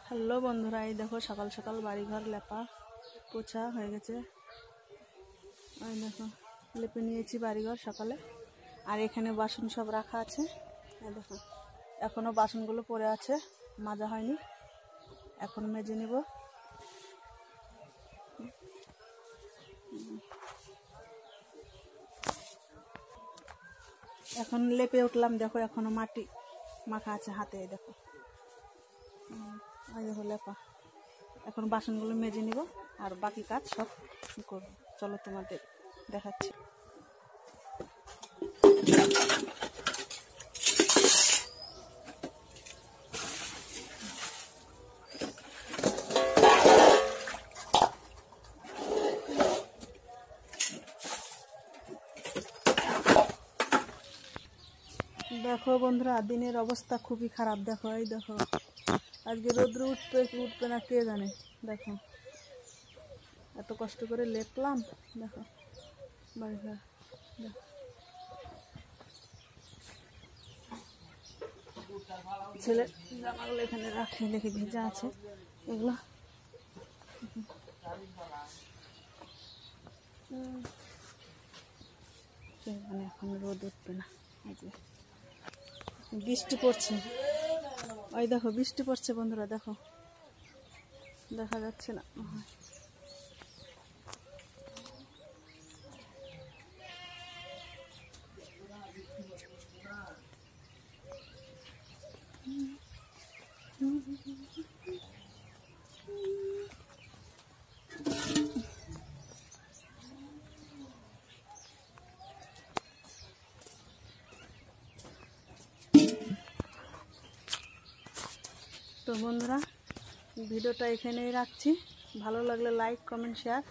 Hello বন্ধুরা, এই দেখো সকাল সকাল বাড়িঘর লেপা পোছা হয়ে গেছে। এই দেখো লেপে নিয়েছি বাড়িঘর সকালে। আর এখানে বাসন সব রাখা আছে। এই দেখো এখনো বাসনগুলো পড়ে আছে, মাজা হয়নি, এখন মেজে নিব। এখন লেপে উঠলাম, দেখো এখনো মাটি মাখা আছে হাতে। এই দেখো লেপা। এখন বাসনগুলো মেজে নিব আর বাকি কাজ সব করব। চলো তোমাদের দেখাচ্ছি। দেখো বন্ধুরা, দিনের অবস্থা খুবই খারাপ। দেখো এই দেখো আজকে রোদ্র উঠবে কি উঠবে না কে জানে। দেখো এত কষ্ট করে লেপলাম। দেখো বাড়িঘর ছেলে জামাগুলো এখানে রাখে, দেখি ভেজা আছে এগুলো। মানে এখন রোদ উঠবে না, বৃষ্টি পড়ছে। ওই দেখো বৃষ্টি পড়ছে বন্ধুরা, দেখো দেখা যাচ্ছে না। তো বন্ধুরা, ভিডিওটা এখানেই রাখছি। ভালো লাগলে লাইক, কমেন্ট, শেয়ার